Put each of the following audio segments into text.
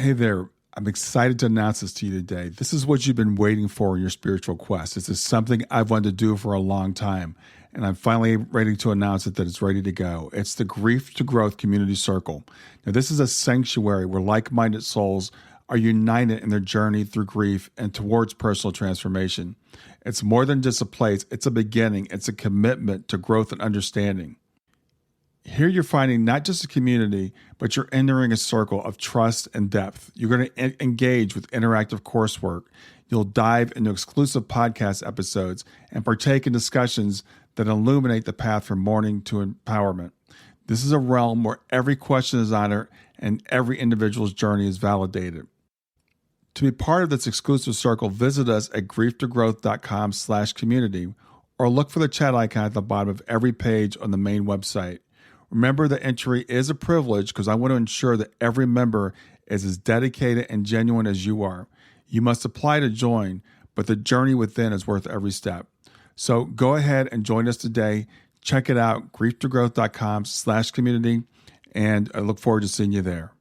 Hey there. I'm excited to announce this to you today. This is what you've been waiting for in your spiritual quest. This is something I've wanted to do for a long time, and I'm finally ready to announce it that it's ready to go. It's the Grief to Growth Community Circle. Now, this is a sanctuary where like-minded souls are united in their journey through grief and towards personal transformation. It's more than just a place. It's a beginning. It's a commitment to growth and understanding. Here you're finding not just a community, but you're entering a circle of trust and depth. You're going to engage with interactive coursework. You'll dive into exclusive podcast episodes and partake in discussions that illuminate the path from mourning to empowerment. This is a realm where every question is honored and every individual's journey is validated. To be part of this exclusive circle, visit us at grieftogrowth.com/community or look for the chat icon at the bottom of every page on the main website. Remember that entry is a privilege because I want to ensure that every member is as dedicated and genuine as you are. You must apply to join, but the journey within is worth every step. So go ahead and join us today. Check it out, grieftogrowth.com/community, and I look forward to seeing you there.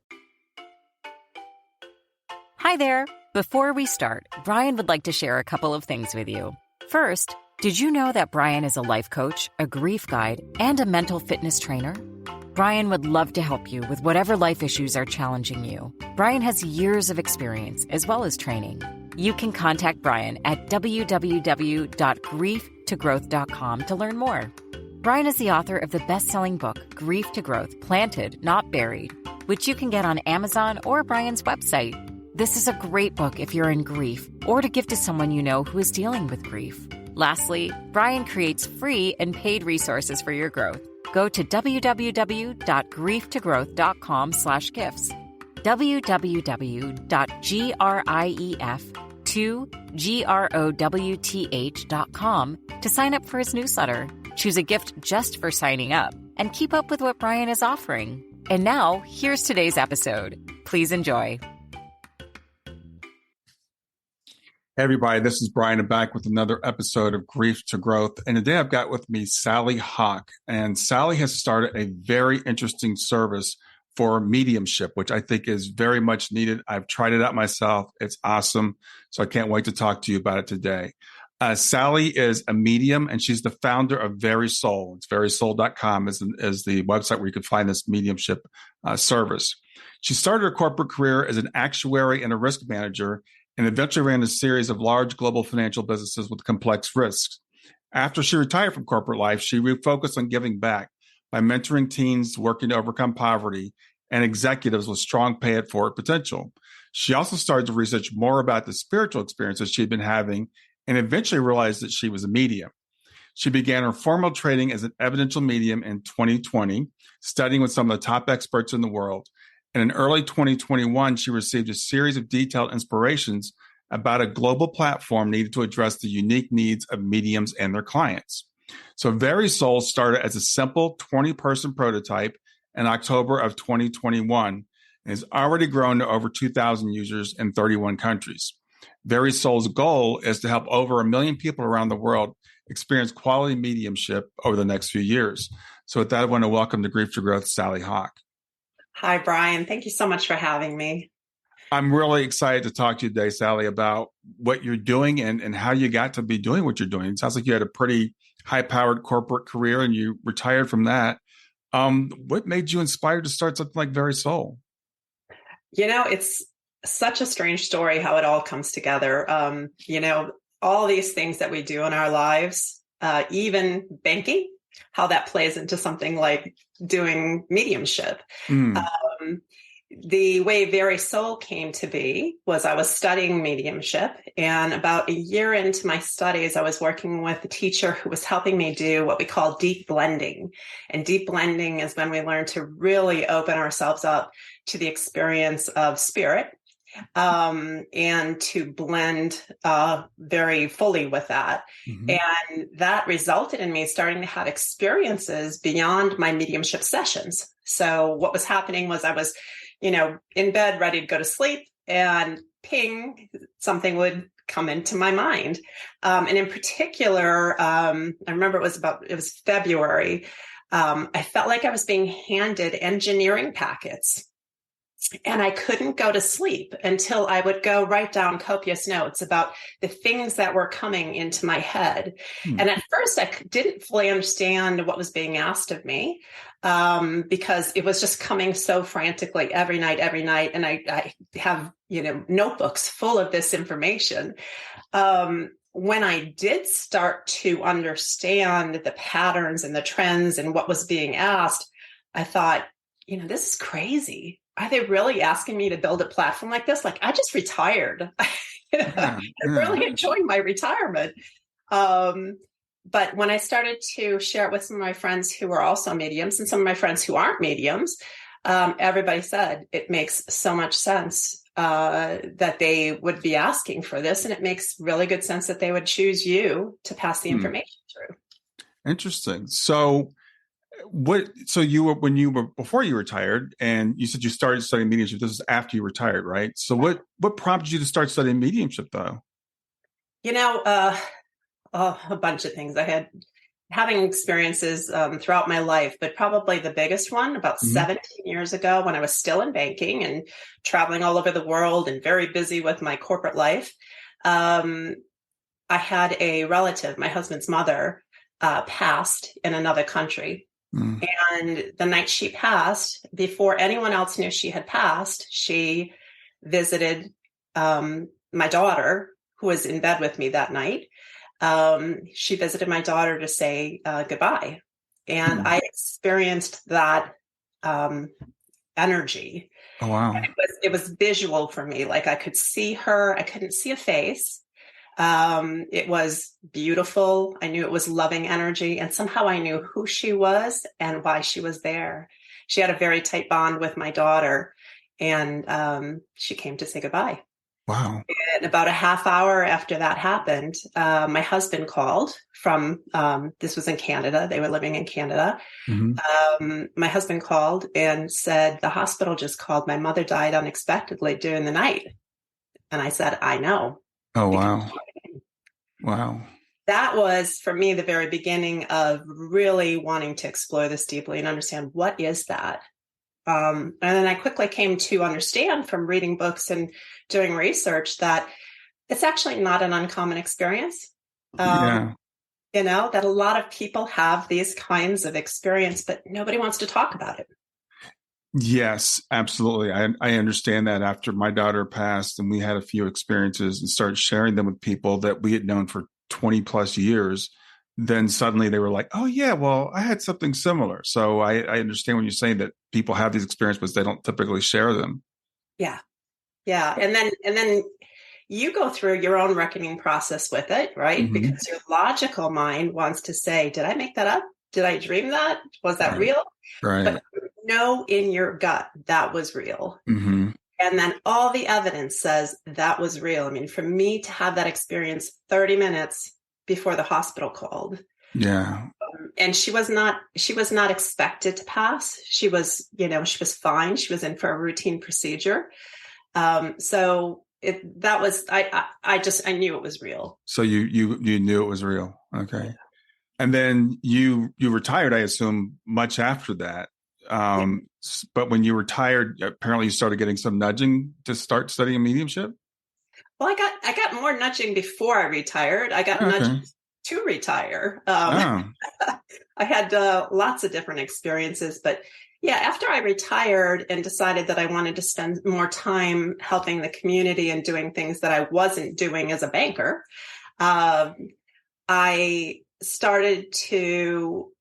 Hi there. Before we start, Brian would like to share a couple of things with you. First, did you know that Brian is a life coach, a grief guide, and a mental fitness trainer? Brian would love to help you with whatever life issues are challenging you. Brian has years of experience as well as training. You can contact Brian at www.grieftogrowth.com to learn more. Brian is the author of the best-selling book, Grief to Growth, Planted, Not Buried, which you can get on Amazon or Brian's website. This is a great book if you're in grief or to give to someone you know who is dealing with grief. Lastly, Brian creates free and paid resources for your growth. Go to www.grieftogrowth.com/gifts, www.grief2growth.com to sign up for his newsletter. Choose a gift just for signing up and keep up with what Brian is offering. And now, here's today's episode. Please enjoy. Hey everybody, this is Brian. I'm back with another episode of Grief to Growth. And today I've got with me Sally Hawk. And Sally has started a very interesting service for mediumship, which I think is very much needed. I've tried it out myself. It's awesome. So I can't wait to talk to you about it today. Sally is a medium and she's the founder of Very Soul. It's verysoul.com is the website where you can find this mediumship service. She started her corporate career as an actuary and a risk manager and eventually ran a series of large global financial businesses with complex risks. After she retired from corporate life, she refocused on giving back by mentoring teens working to overcome poverty and executives with strong pay-it-forward potential. She also started to research more about the spiritual experiences she'd been having and eventually realized that she was a medium. She began her formal training as an evidential medium in 2020, studying with some of the top experts in the world. And in early 2021, she received a series of detailed inspirations about a global platform needed to address the unique needs of mediums and their clients. So Very Soul started as a simple 20-person prototype in October of 2021 and has already grown to over 2,000 users in 31 countries. Very Soul's goal is to help over 1 million people around the world experience quality mediumship over the next few years. So with that, I want to welcome to Grief to Growth, Sally Hawk. Hi, Brian. Thank you so much for having me. I'm really excited to talk to you today, Sally, about what you're doing and how you got to be doing what you're doing. It sounds like you had a pretty high-powered corporate career and you retired from that. What made you inspired to start something like Very Soul? You know, it's such a strange story how it all comes together. All these things that we do in our lives, even banking, how that plays into something like doing mediumship. The way Very Soul came to be was I was studying mediumship, and about a year into my studies, I was working with a teacher who was helping me do what we call deep blending. And deep blending is when we learn to really open ourselves up to the experience of spirit, and to blend very fully with that. Mm-hmm. And that resulted in me starting to have experiences beyond my mediumship sessions. So what was happening was I was, in bed, ready to go to sleep, and ping, something would come into my mind. And in particular, I remember it was February. I felt like I was being handed engineering packets. And I couldn't go to sleep until I would go write down copious notes about the things that were coming into my head. And at first, I didn't fully understand what was being asked of me, because it was just coming so frantically every night. And I have, notebooks full of this information. When I did start to understand the patterns and the trends and what was being asked, I thought, this is crazy. Are they really asking me to build a platform like this? Like, I just retired. I'm really enjoying my retirement. But when I started to share it with some of my friends who are also mediums and some of my friends who aren't mediums, everybody said it makes so much sense that they would be asking for this. And it makes really good sense that they would choose you to pass the information through. Interesting. So before you retired, and you said you started studying mediumship. This is after you retired, right? So what prompted you to start studying mediumship though? A bunch of things. I had having experiences throughout my life, but probably the biggest one about 17 years ago when I was still in banking and traveling all over the world and very busy with my corporate life. I had a relative, my husband's mother, passed in another country. And the night she passed, before anyone else knew she had passed, she visited my daughter, who was in bed with me that night. She visited my daughter to say goodbye. And I experienced that energy. Oh, wow. And it was visual for me. Like I could see her. I couldn't see a face. It was beautiful. I knew it was loving energy, and somehow I knew who she was and why she was there. She had a very tight bond with my daughter, and she came to say goodbye. Wow. And about a half hour after that happened, my husband called from, this was in Canada. They were living in Canada. My husband called and said, the hospital just called. My mother died unexpectedly during the night. And I said, I know. Oh, wow. Wow. That was, for me, the very beginning of really wanting to explore this deeply and understand what is that. And then I quickly came to understand from reading books and doing research that it's actually not an uncommon experience. That a lot of people have these kinds of experience, but nobody wants to talk about it. Yes, absolutely. I understand that after my daughter passed and we had a few experiences and started sharing them with people that we had known for 20 plus years, then suddenly they were like, oh yeah, well, I had something similar. So I understand when you're saying that people have these experiences, but they don't typically share them. Yeah. Yeah. And then you go through your own reckoning process with it, right? Because your logical mind wants to say, did I make that up? Did I dream that? Was that real? Right. But know in your gut that was real. And then all the evidence says that was real. I mean, for me to have that experience 30 minutes before the hospital called. Yeah. And she was not expected to pass. She was, she was fine. She was in for a routine procedure. So I knew it was real. So you knew it was real. Okay. Yeah. And then you retired, I assume, much after that. But when you retired, apparently you started getting some nudging to start studying mediumship. Well, I got more nudging before I retired. I got nudging to retire. I had lots of different experiences, but yeah, after I retired and decided that I wanted to spend more time helping the community and doing things that I wasn't doing as a banker, I started to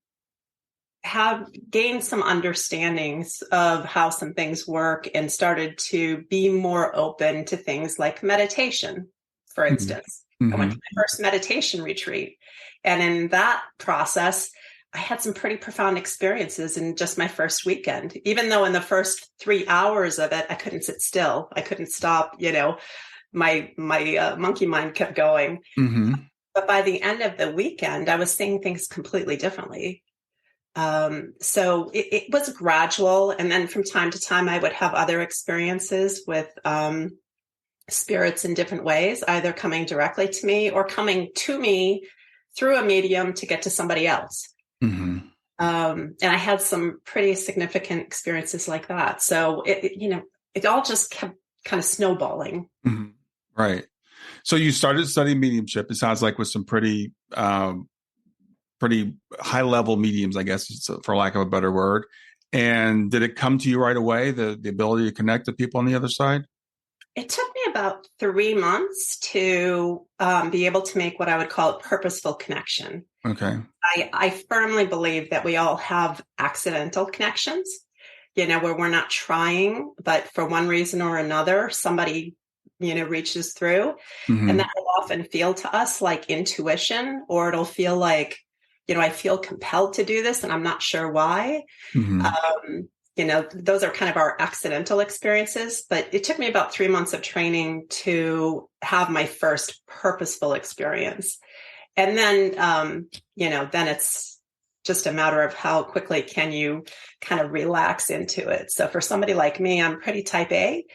gained some understandings of how some things work and started to be more open to things like meditation, for instance. I went to my first meditation retreat. And in that process, I had some pretty profound experiences in just my first weekend, even though in the first 3 hours of it, I couldn't sit still. I couldn't stop, my monkey mind kept going. But by the end of the weekend, I was seeing things completely differently. So it was gradual. And then from time to time, I would have other experiences with spirits in different ways, either coming directly to me or coming to me through a medium to get to somebody else. And I had some pretty significant experiences like that. So, it it all just kept kind of snowballing. Mhm. Right. So you started studying mediumship. It sounds like with some pretty high level mediums, I guess, for lack of a better word. And did it come to you right away, the ability to connect to people on the other side? It took me about 3 months to be able to make what I would call a purposeful connection. Okay. I firmly believe that we all have accidental connections, where we're not trying, but for one reason or another, somebody, reaches through. Mm-hmm. And that will often feel to us like intuition, or it'll feel like, I feel compelled to do this and I'm not sure why. Mm-hmm. Those are kind of our accidental experiences, but it took me about 3 months of training to have my first purposeful experience. And then, then it's just a matter of how quickly can you kind of relax into it. So for somebody like me, I'm pretty type A.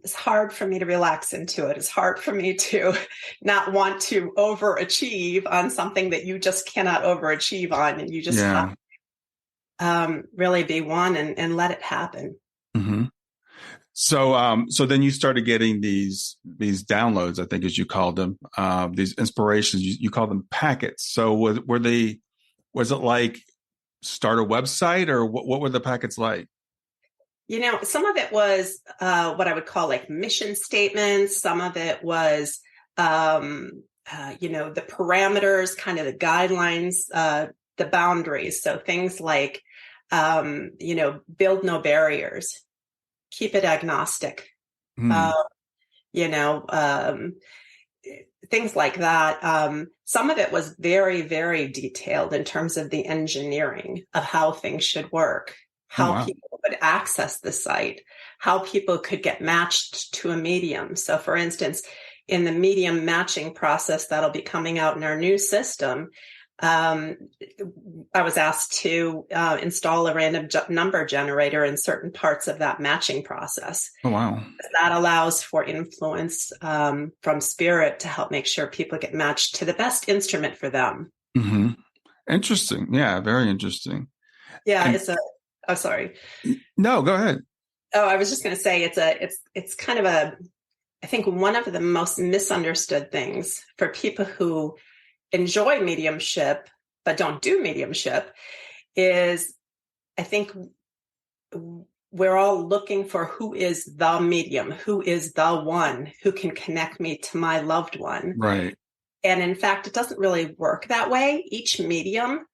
It's hard for me to relax into it. It's hard for me to not want to overachieve on something that you just cannot overachieve on. And you just have to really be one and let it happen. Mm-hmm. So then you started getting these downloads, I think, as you called them, these inspirations. You call them packets. So was it like start a website, or what were the packets like? Some of it was what I would call like mission statements. Some of it was, the parameters, kind of the guidelines, the boundaries. So things like, build no barriers, keep it agnostic, things like that. Some of it was very, very detailed in terms of the engineering of how things should work, how people would access the site, how people could get matched to a medium. So for instance, in the medium matching process that'll be coming out in our new system, I was asked to install a random number generator in certain parts of that matching process. Oh, wow. That allows for influence from spirit to help make sure people get matched to the best instrument for them. Mm-hmm. Interesting. Yeah, very interesting. Yeah, oh, sorry. No, go ahead. Oh, I was just going to say it's kind of I think one of the most misunderstood things for people who enjoy mediumship but don't do mediumship is, I think we're all looking for who is the medium, who is the one who can connect me to my loved one. Right. And in fact, it doesn't really work that way. Each medium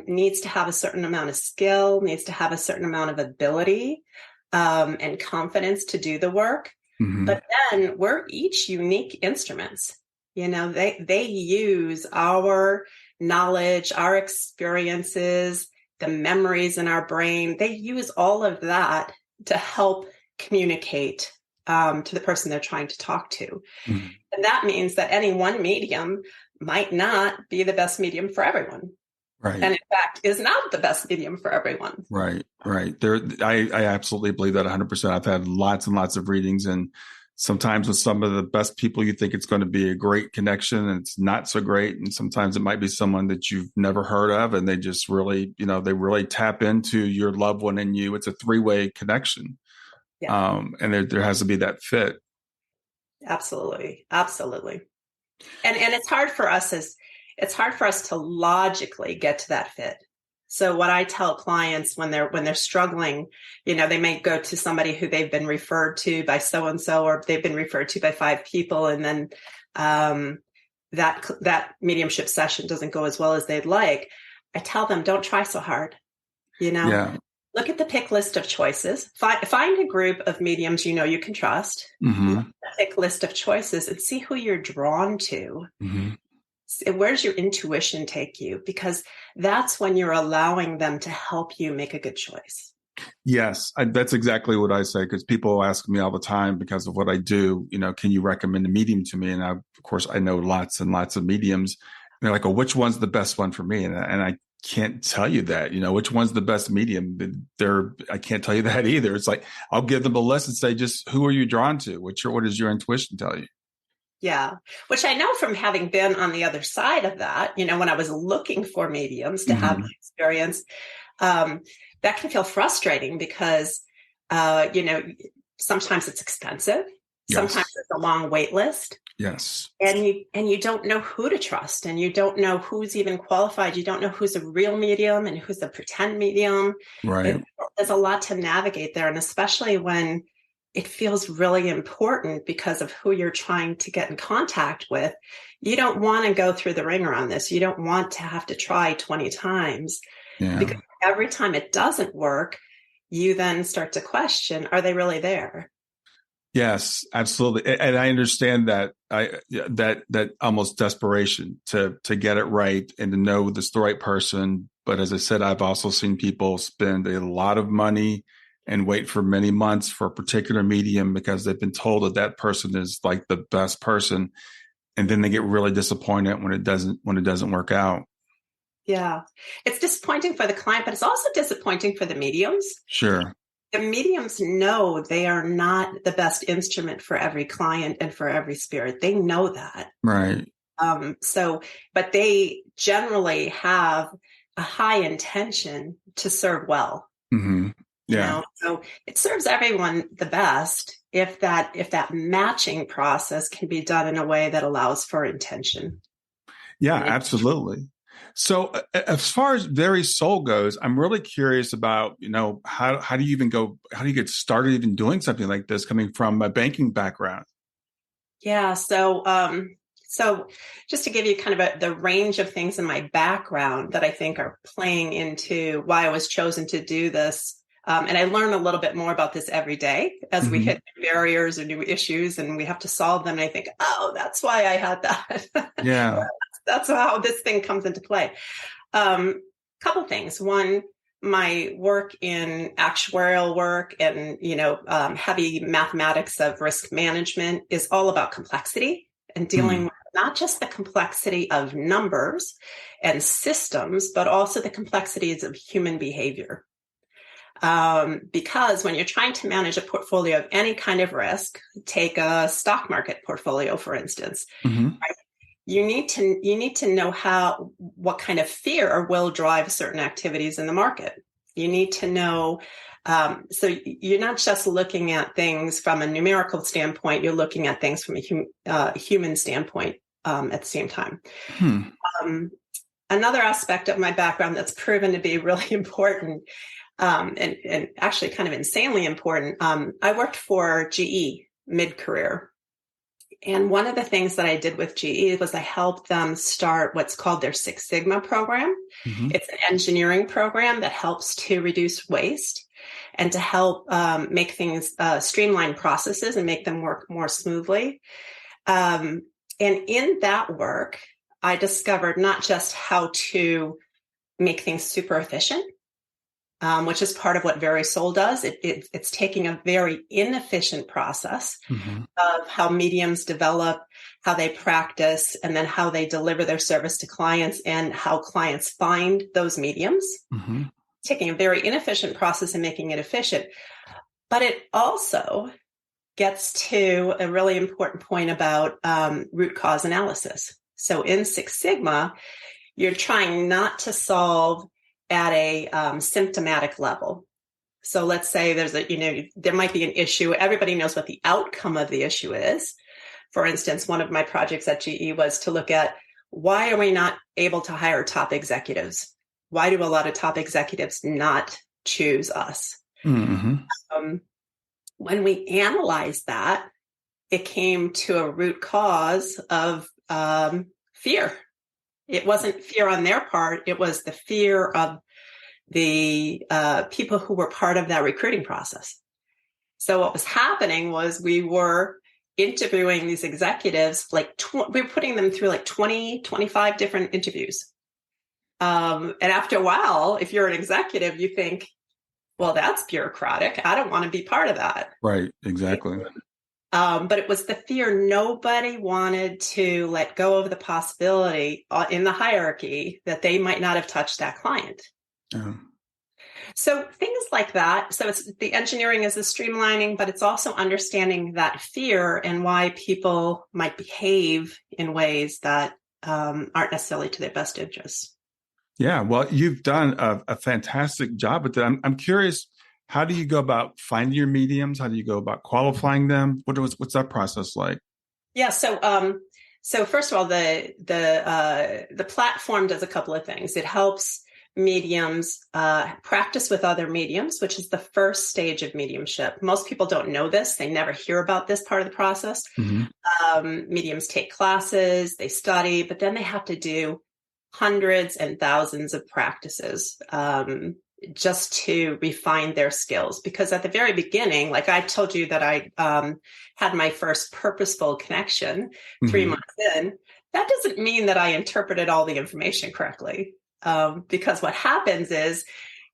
needs to have a certain amount of skill, needs to have a certain amount of ability and confidence to do the work. Mm-hmm. But then we're each unique instruments. They use our knowledge, our experiences, the memories in our brain. They use all of that to help communicate to the person they're trying to talk to. Mm-hmm. And that means that any one medium might not be the best medium for everyone. Right. And in fact, is not the best medium for everyone. Right. I absolutely believe that 100%. I've had lots and lots of readings, and sometimes with some of the best people, you think it's going to be a great connection and it's not so great. And sometimes it might be someone that you've never heard of, and they just really, they really tap into your loved one and you. It's a three-way connection. Yeah. And there has to be that fit. Absolutely. And it's hard for us to logically get to that fit. So what I tell clients when they're struggling, they may go to somebody who they've been referred to by so-and-so, or they've been referred to by 5 people. And then that mediumship session doesn't go as well as they'd like. I tell them, don't try so hard. Look at the pick list of choices, find a group of mediums, you can trust, mm-hmm. Pick list of choices and see who you're drawn to. Mm-hmm. Where does your intuition take you? Because that's when you're allowing them to help you make a good choice. Yes, that's exactly what I say, because people ask me all the time because of what I do, can you recommend a medium to me? And of course, I know lots and lots of mediums. And they're like, well, which one's the best one for me? And I can't tell you that, which one's the best medium. I can't tell you that either. It's like, I'll give them a list and say, just who are you drawn to? What does your intuition tell you? Yeah, which I know from having been on the other side of that, when I was looking for mediums to mm-hmm. have the experience, that can feel frustrating because You know, sometimes it's expensive. Sometimes Yes. it's a long wait list. Yes. And you don't know who to trust, and you don't know who's even qualified. You don't know who's a real medium and who's a pretend medium. Right. There's a lot to navigate there, and especially when it feels really important because of who you're trying to get in contact with. You don't want to go through the ringer on this. You don't want to have to try 20 times, Yeah. because every time it doesn't work, you then start to question, are they really there? Yes, absolutely. And I understand that almost desperation to get it right and to know this the right person. But as I said, I've also seen people spend a lot of money and wait for many months for a particular medium because they've been told that that person is like the best person, and then they get really disappointed when it doesn't work out. Yeah. It's disappointing for the client, but it's also disappointing for the mediums. Sure. The mediums know they are not the best instrument for every client and for every spirit. They know that. Right. But they generally have a high intention to serve well. Mm-hmm. You Yeah. know, so it serves everyone the best if that matching process can be done in a way that allows for intention. Yeah, absolutely. So as far as Very Soul goes, I'm really curious about, how do you even how do you get started even doing something like this coming from a banking background? Yeah. So just to give you kind of the range of things in my background that I think are playing into why I was chosen to do this. And I learn a little bit more about this every day as we hit barriers or new issues and we have to solve them. And I think, oh, that's why I had that. Yeah. That's how this thing comes into play. Couple things. One, my work in actuarial work and, heavy mathematics of risk management is all about complexity and dealing with not just the complexity of numbers and systems, but also the complexities of human behavior. Because when you're trying to manage a portfolio of any kind of risk, take a stock market portfolio, for instance, right? You need to know what kind of fear will drive certain activities in the market. You need to know. So you're not just looking at things from a numerical standpoint. You're looking at things from a human standpoint at the same time. Another aspect of my background that's proven to be really important and actually kind of insanely important. I worked for GE mid-career. And one of the things that I did with GE was I helped them start what's called their Six Sigma program. It's an engineering program that helps to reduce waste and to help make things streamline processes and make them work more smoothly. And in that work, I discovered not just how to make things super efficient, which is part of what Very Soul does. It's taking a very inefficient process of how mediums develop, how they practice, and then how they deliver their service to clients and how clients find those mediums. Taking a very inefficient process and making it efficient. But it also gets to a really important point about root cause analysis. So in Six Sigma, you're trying not to solve at a symptomatic level. So let's say there might be an issue. Everybody knows what the outcome of the issue is. For instance, one of my projects at GE was to look at why are we not able to hire top executives? Why do a lot of top executives not choose us? When we analyzed that, it came to a root cause of fear. It wasn't fear on their part. It was the fear of the people who were part of that recruiting process. So what was happening was we were interviewing these executives, we were putting them through 20, 25 different interviews. And after a while, if you're an executive, you think, well, that's bureaucratic. I don't want to be part of that. Right. Exactly. But it was the fear. Nobody wanted to let go of the possibility in the hierarchy that they might not have touched that client. So things like that. So it's the engineering is the streamlining, but it's also understanding that fear and why people might behave in ways that aren't necessarily to their best interests. Yeah. Well, you've done a fantastic job with that. I'm curious, How do you go about finding your mediums? How do you go about qualifying them? What's that process like? Yeah. So first of all, the platform does a couple of things. It helps mediums practice with other mediums, which is the first stage of mediumship. Most people don't know this. They never hear about this part of the process. Mediums take classes, they study, but then they have to do hundreds and thousands of practices just to refine their skills. Because at the very beginning, like I told you that I had my first purposeful connection 3 months in, that doesn't mean that I interpreted all the information correctly. Because what happens is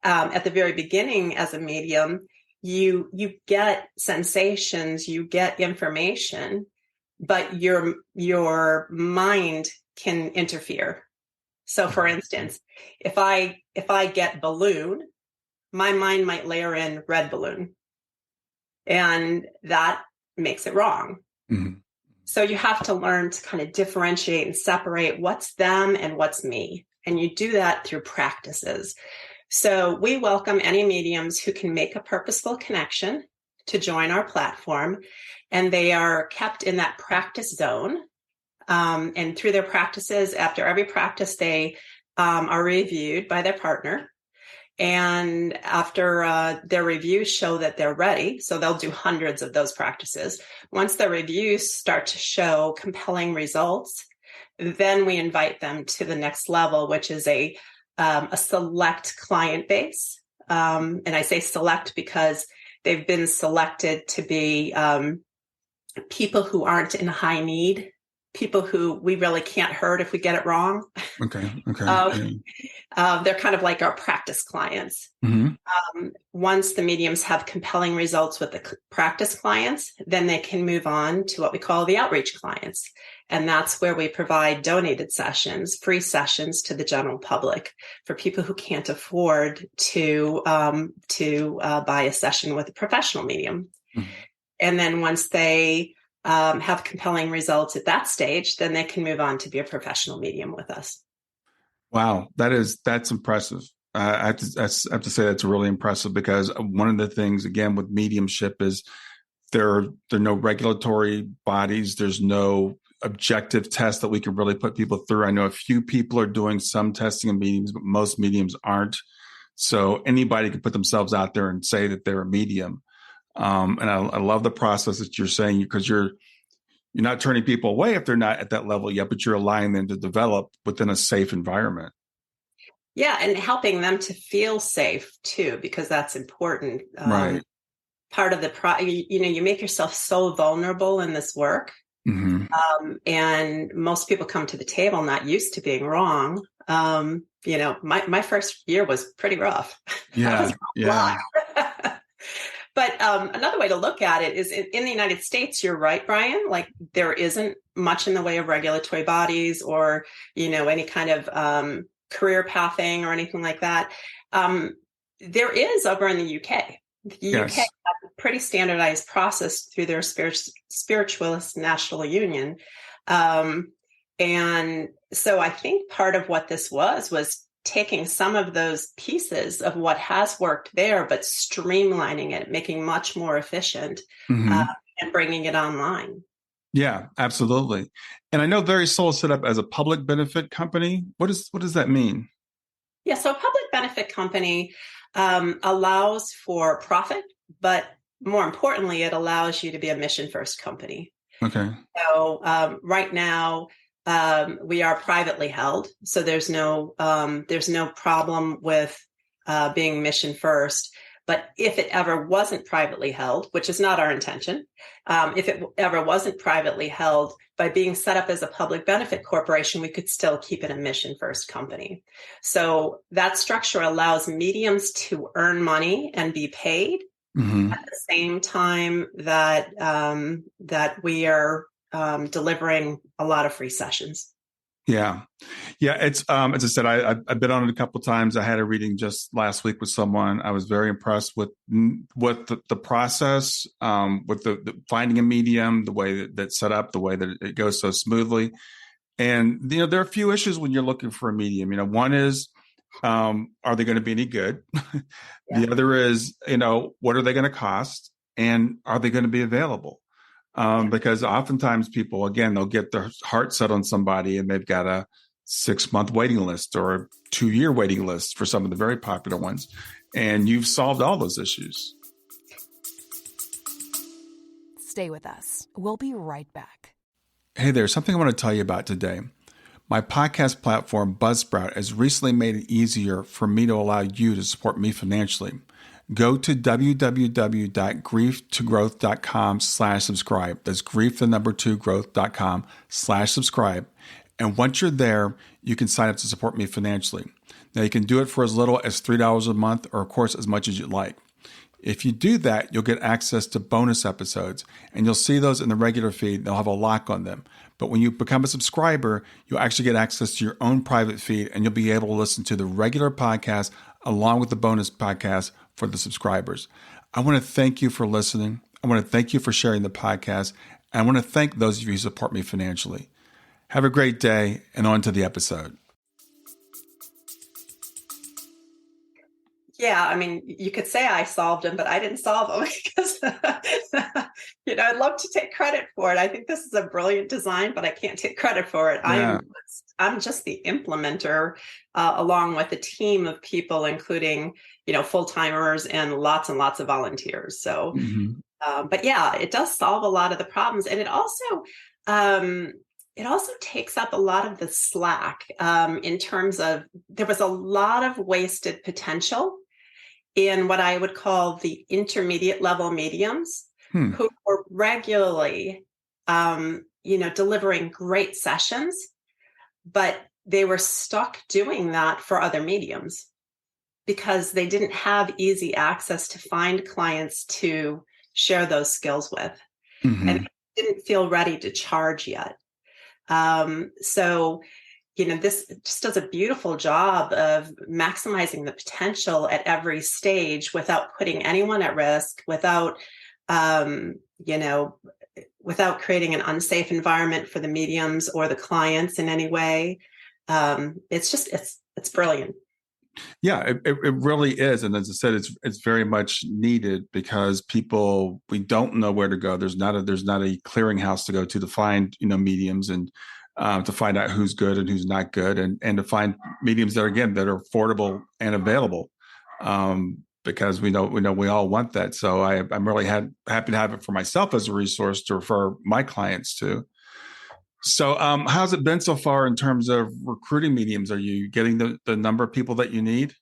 at the very beginning as a medium, you get sensations, you get information, but your mind can interfere. So for instance, if I get balloon, my mind might layer in red balloon, and that makes it wrong. So you have to learn to kind of differentiate and separate what's them and what's me. And you do that through practices. So we welcome any mediums who can make a purposeful connection to join our platform. And they are kept in that practice zone. And through their practices, after every practice, they are reviewed by their partner. And after their reviews show that they're ready, so they'll do hundreds of those practices. Once the reviews start to show compelling results, then we invite them to the next level, which is a select client base. And I say select because they've been selected to be people who aren't in high need, people who we really can't hurt if we get it wrong. Okay. They're kind of like our practice clients. Once the mediums have compelling results with the practice clients, then they can move on to what we call the outreach clients. And that's where we provide donated sessions, free sessions to the general public for people who can't afford to buy a session with a professional medium. And then once they have compelling results at that stage, then they can move on to be a professional medium with us. Wow, that's impressive. I have to say that's really impressive, because one of the things, again, with mediumship is there are no regulatory bodies. There's no objective test that we can really put people through. I know a few people are doing some testing in mediums, but most mediums aren't. So anybody can put themselves out there and say that they're a medium. And I love the process that you're saying, because you're not turning people away if they're not at that level yet, but you're allowing them to develop within a safe environment. Yeah, and helping them to feel safe too, because that's important. Right. Part of you make yourself so vulnerable in this work. And most people come to the table not used to being wrong. My first year was pretty rough. Yeah. But another way to look at it is in the United States, you're right, Brian, like there isn't much in the way of regulatory bodies or, any kind of career pathing or anything like that. There is over in the UK. The UK has a pretty standardized process through their Spiritualist National Union. And so I think part of what this was taking some of those pieces of what has worked there, but streamlining it, making much more efficient, and bringing it online. Yeah, absolutely. And I know Very Soul is set up as a public benefit company. What does that mean? Yeah, so a public benefit company allows for profit, but more importantly, it allows you to be a mission-first company. Okay. So right now, we are privately held, so there's no problem with being mission first. But if it ever wasn't privately held, which is not our intention, if it ever wasn't privately held, by being set up as a public benefit corporation, we could still keep it a mission first company. So that structure allows mediums to earn money and be paid at the same time that we are delivering a lot of free sessions. Yeah. It's as I said, I've been on it a couple of times. I had a reading just last week with someone. I was very impressed with the process, with the finding a medium, the way that's set up, the way that it goes so smoothly. And there are a few issues when you're looking for a medium. One is Are they going to be any good? Yeah. The other is, what are they going to cost? And are they going to be available? Yeah. Because oftentimes people, again, they'll get their heart set on somebody and they've got a 6-month waiting list or a 2-year waiting list for some of the very popular ones. And you've solved all those issues. Stay with us. We'll be right back. Hey there, something I want to tell you about today. My podcast platform, Buzzsprout, has recently made it easier for me to allow you to support me financially. Go to www.grieftogrowth.com/subscribe. That's growth2growth.com/subscribe. And once you're there, you can sign up to support me financially. Now, you can do it for as little as $3 a month or, of course, as much as you'd like. If you do that, you'll get access to bonus episodes, and you'll see those in the regular feed. They'll have a lock on them. But when you become a subscriber, you'll actually get access to your own private feed, and you'll be able to listen to the regular podcast along with the bonus podcast for the subscribers. I want to thank you for listening. I want to thank you for sharing the podcast. And I want to thank those of you who support me financially. Have a great day, and on to the episode. Yeah, I mean, you could say I solved them, but I didn't solve them because, I'd love to take credit for it. I think this is a brilliant design, but I can't take credit for it. Yeah. I'm just the implementer, along with a team of people, including, full-timers and lots of volunteers. So, but yeah, it does solve a lot of the problems. And it also takes up a lot of the slack, in terms of, there was a lot of wasted potential in what I would call the intermediate level mediums who were regularly, delivering great sessions, but they were stuck doing that for other mediums because they didn't have easy access to find clients to share those skills with, and didn't feel ready to charge yet. This just does a beautiful job of maximizing the potential at every stage without putting anyone at risk, without creating an unsafe environment for the mediums or the clients in any way. It's brilliant. Yeah, it really is. And as I said, it's very much needed because we don't know where to go. There's not a clearinghouse to go to find, mediums and to find out who's good and who's not good, and to find mediums that are affordable and available, because we know we all want that. So I'm really happy to have it for myself as a resource to refer my clients to. So how's it been so far in terms of recruiting mediums? Are you getting the number of people that you need?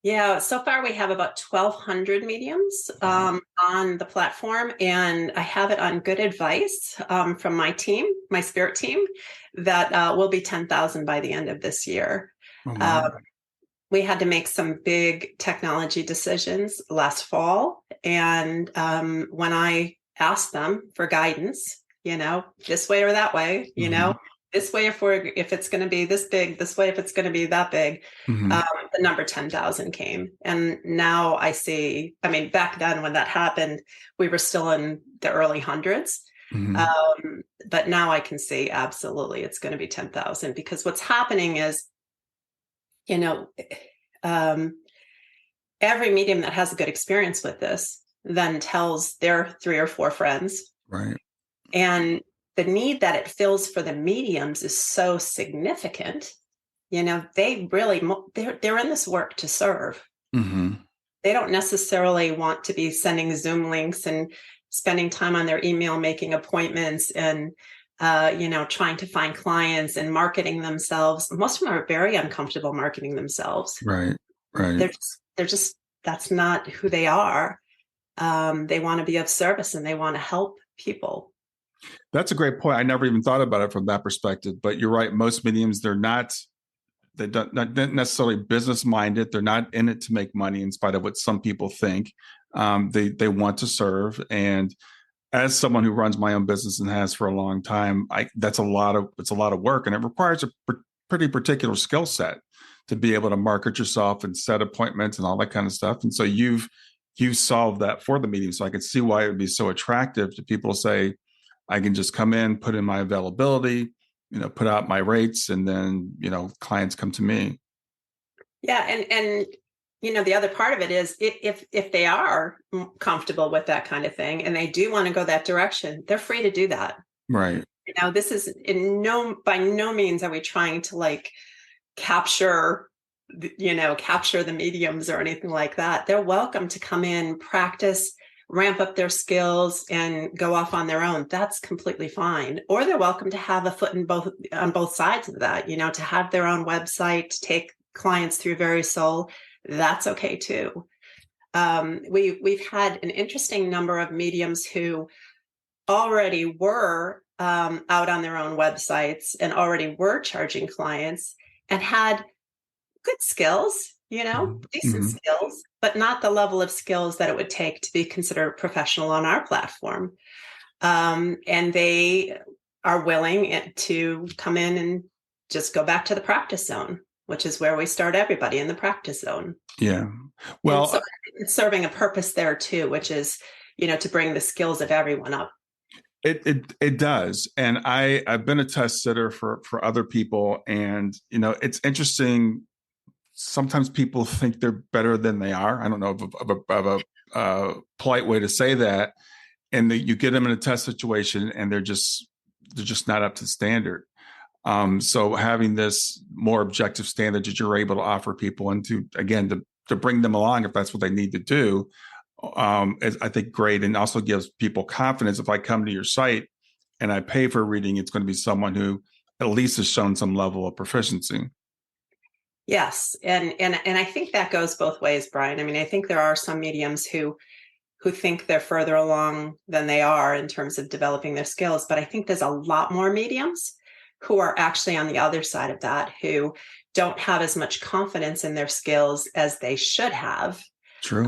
Yeah, so far we have about 1,200 mediums on the platform, and I have it on good advice from my team, my spirit team, that will be 10,000 by the end of this year. Oh, wow. We had to make some big technology decisions last fall, and when I asked them for guidance, this way or that way, this way if it's going to be this big, this way if it's going to be that big, the number 10,000 came. And now I see, back then when that happened, we were still in the early hundreds. But now I can see absolutely it's going to be 10,000, because what's happening is, every medium that has a good experience with this then tells their 3 or 4 friends. Right. And the need that it fills for the mediums is so significant. They really, they're in this work to serve. They don't necessarily want to be sending Zoom links and spending time on their email, making appointments and, trying to find clients and marketing themselves. Most of them are very uncomfortable marketing themselves. Right. They're just, that's not who they are. They want to be of service and they want to help people. That's a great point. I never even thought about it from that perspective, but you're right. Most mediums, they're not necessarily business minded. They're not in it to make money, in spite of what some people think. They want to serve. And as someone who runs my own business and has for a long time, it's a lot of work, and it requires a pretty particular skill set to be able to market yourself and set appointments and all that kind of stuff. And so you've solved that for the medium. So I could see why it would be so attractive to people to say, I can just come in, put in my availability, put out my rates, and then, clients come to me. Yeah. And, the other part of it is if they are comfortable with that kind of thing and they do want to go that direction, they're free to do that. Right. This is by no means are we trying to like capture the mediums or anything like that. They're welcome to come in, practice, ramp up their skills and go off on their own. That's completely fine. Or they're welcome to have a foot in on both sides of that, to have their own website, to take clients through Very Soul. That's okay too. We've had an interesting number of mediums who already were out on their own websites and already were charging clients and had good skills, decent skills, but not the level of skills that it would take to be considered professional on our platform. And they are willing to come in and just go back to the practice zone, which is where we start everybody, in the practice zone. Yeah. Well, so it's serving a purpose there too, which is, to bring the skills of everyone up. It does. And I've been a test sitter for other people. And, it's interesting. Sometimes people think they're better than they are. I don't know of a polite way to say that. And you get them in a test situation and they're just not up to standard. So having this more objective standard that you're able to offer people and to bring them along if that's what they need to do, is, I think, great. And also gives people confidence. If I come to your site and I pay for a reading, it's going to be someone who at least has shown some level of proficiency. Yes. And I think that goes both ways, Brian. I mean, I think there are some mediums who think they're further along than they are in terms of developing their skills. But I think there's a lot more mediums who are actually on the other side of that, who don't have as much confidence in their skills as they should have. True.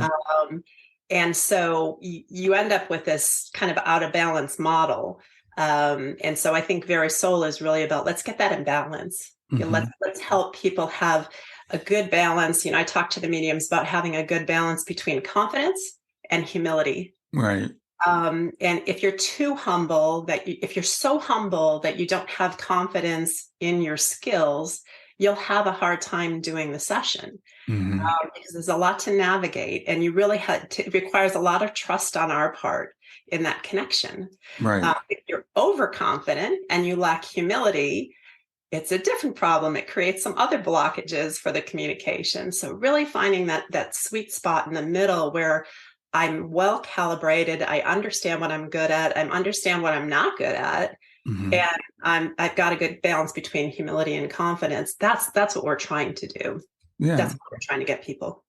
And so you end up with this kind of out of balance model. And so I think Very Soul is really about, let's get that in balance. Let's help people have a good balance. I talk to the mediums about having a good balance between confidence and humility. Right. And if you're too humble, if you're so humble that you don't have confidence in your skills, you'll have a hard time doing the session. Because there's a lot to navigate, and you really it requires a lot of trust on our part in that connection. Right. If you're overconfident and you lack humility, it's a different problem. It creates some other blockages for the communication. So really finding that sweet spot in the middle where I'm well calibrated, I understand what I'm good at, I understand what I'm not good at, and I've got a good balance between humility and confidence. That's what we're trying to do. Yeah. That's what we're trying to get people.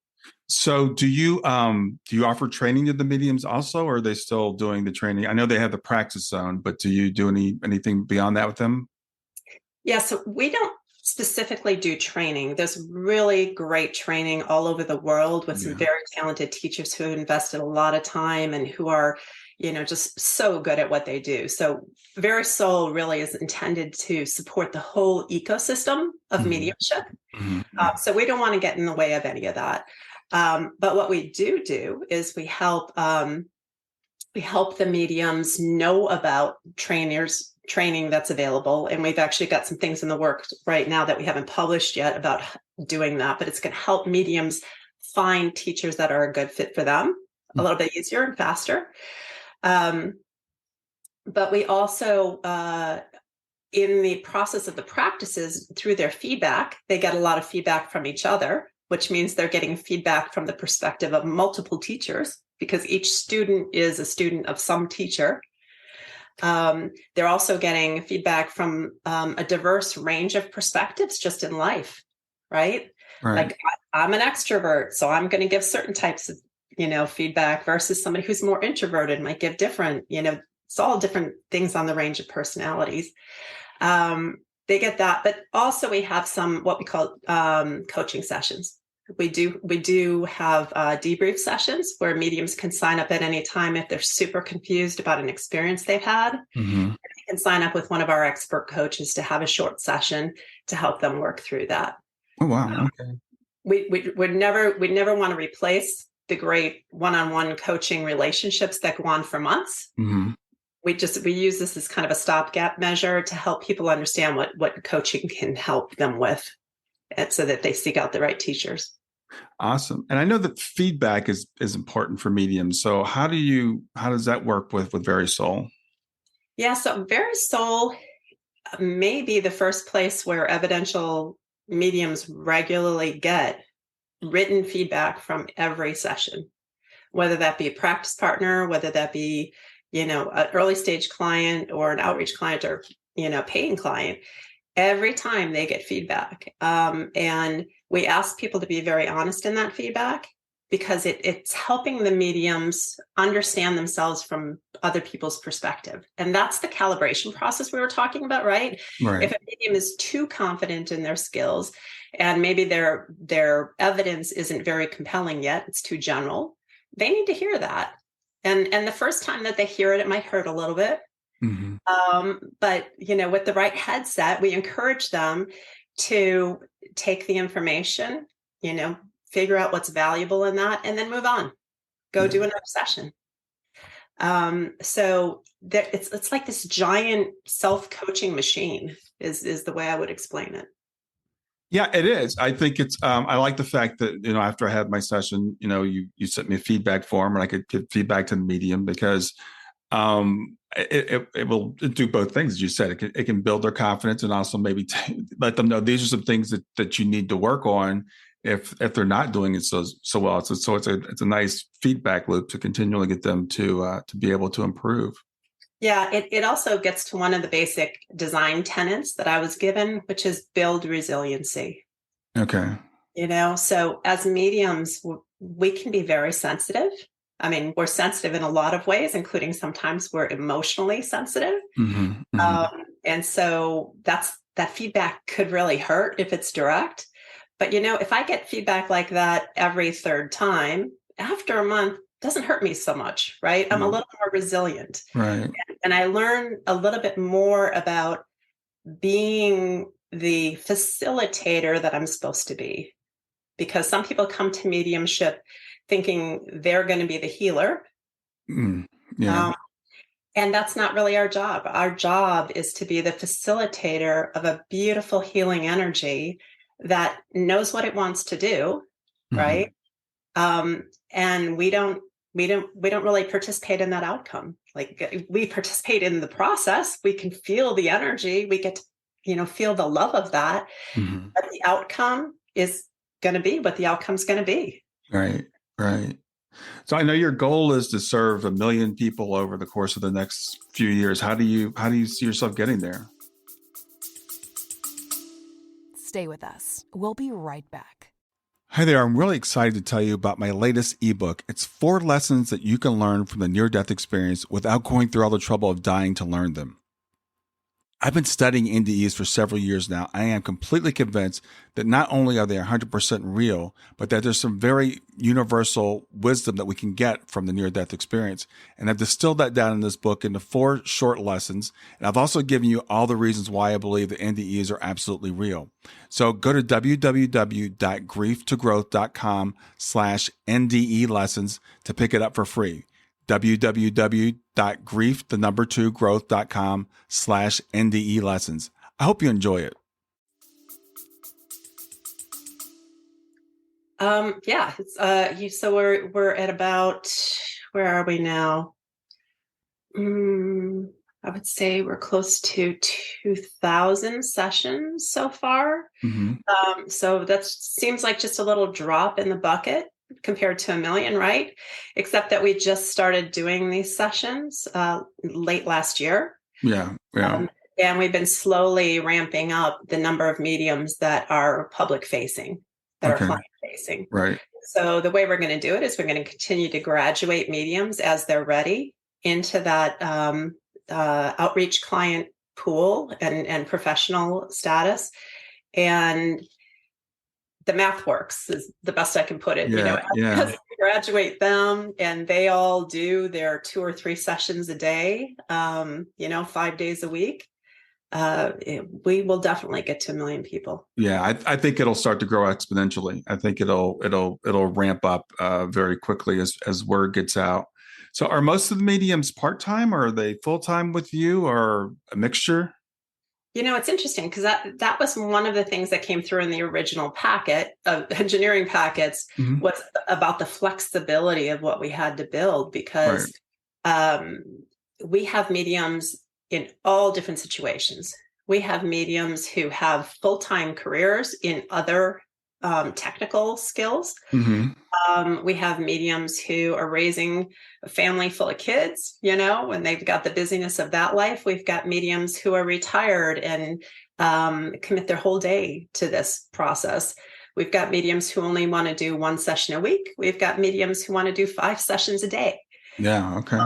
So do you offer training to the mediums also, or are they still doing the training? I know they have the practice zone, but do you do anything beyond that with them? Yeah, so we don't specifically do training. There's really great training all over the world with some very talented teachers who have invested a lot of time and who are, just so good at what they do. So Very Soul really is intended to support the whole ecosystem of mediumship. So we don't want to get in the way of any of that. But what we do is we help the mediums know about training that's available. And we've actually got some things in the works right now that we haven't published yet about doing that, but it's going to help mediums find teachers that are a good fit for them a little bit easier and faster. But we also, in the process of the practices, through their feedback, they get a lot of feedback from each other, which means they're getting feedback from the perspective of multiple teachers, because each student is a student of some teacher. They're also getting feedback from a diverse range of perspectives just in life, right? Like I'm an extrovert, so I'm going to give certain types of, feedback versus somebody who's more introverted might give different, it's all different things on the range of personalities. They get that, but also we have some, what we call coaching sessions. We do have debrief sessions where mediums can sign up at any time if they're super confused about an experience they've had. They can sign up with one of our expert coaches to have a short session to help them work through that. Oh, wow. Okay. We'd never want to replace the great one-on-one coaching relationships that go on for months. We use this as kind of a stopgap measure to help people understand what coaching can help them with. so that they seek out the right teachers. Awesome. And I know that feedback is important for mediums. So how does that work with Very Soul? Yeah, so Very Soul may be the first place where evidential mediums regularly get written feedback from every session, whether that be a practice partner, whether that be, an early stage client or an outreach client or, paying client. Every time they get feedback. And we ask people to be very honest in that feedback, because it's helping the mediums understand themselves from other people's perspective. And that's the calibration process we were talking about, right? Right. If a medium is too confident in their skills and maybe their evidence isn't very compelling yet, it's too general, they need to hear that. And the first time that they hear it, it might hurt a little bit. Mm-hmm. But, with the right headset, we encourage them to take the information, figure out what's valuable in that, and then move on, go do another session. So it's like this giant self-coaching machine is the way I would explain it. Yeah, it is. I think it's, I like the fact that, after I had my session, you sent me a feedback form and I could give feedback to the medium, because it will do both things. As you said, it can build their confidence and also maybe let them know these are some things that you need to work on if they're not doing it so well. So it's a nice feedback loop to continually get them to be able to improve. Yeah, it also gets to one of the basic design tenets that I was given, which is build resiliency. Okay. So as mediums, we can be very sensitive. I mean, we're sensitive in a lot of ways, including sometimes we're emotionally sensitive. Mm-hmm, mm-hmm. And so that feedback could really hurt if it's direct. But, if I get feedback like that every third time, after a month, it doesn't hurt me so much, right? I'm a little more resilient. Right. And I learn a little bit more about being the facilitator that I'm supposed to be. Because some people come to mediumship thinking they're going to be the healer. Yeah. And that's not really our job. Our job is to be the facilitator of a beautiful healing energy that knows what it wants to do, mm-hmm. right? And we don't really participate in that outcome. Like, we participate in the process. We can feel the energy. We get to, feel the love of that. Mm-hmm. But the outcome is going to be what the outcome's going to be. Right. Right. So I know your goal is to serve 1 million people over the course of the next few years. How do you see yourself getting there? Stay with us. We'll be right back. Hi there. I'm really excited to tell you about my latest ebook. It's 4 lessons that you can learn from the near-death experience without going through all the trouble of dying to learn them. I've been studying NDEs for several years now. I am completely convinced that not only are they 100% real, but that there's some very universal wisdom that we can get from the near-death experience. And I've distilled that down in this book into 4 short lessons. And I've also given you all the reasons why I believe that NDEs are absolutely real. So go to www.grieftogrowth.com/NDE lessons to pick it up for free. www.growth.com/NDE lessons. I hope you enjoy it. Yeah. So we're at about, where are we now? I would say we're close to 2,000 sessions so far. Mm-hmm. So that seems like just a little drop in the bucket compared to 1 million, right? Except that we just started doing these sessions late last year. Yeah. And we've been slowly ramping up the number of mediums that are public facing, that are client facing. Right. So the way we're going to do it is we're going to continue to graduate mediums as they're ready into that outreach client pool and professional status. And the math works is the best I can put it. As we graduate them and they all do their 2 or 3 sessions a day, 5 days a week, we will definitely get to 1 million people. Yeah, I think it'll start to grow exponentially. I think it'll ramp up very quickly as word gets out. So are most of the mediums part-time, or are they full-time with you, or a mixture? It's interesting because that was one of the things that came through in the original packet of engineering packets Mm-hmm. was about the flexibility of what we had to build Right. because um, we have mediums in all different situations. We have mediums who have full-time careers in other technical skills. Mm-hmm. We have mediums who are raising a family full of kids, when they've got the busyness of that life. We've got mediums who are retired and commit their whole day to this process. We've got mediums who only want to do one session a week. We've got mediums who want to do 5 sessions a day. Yeah. Okay.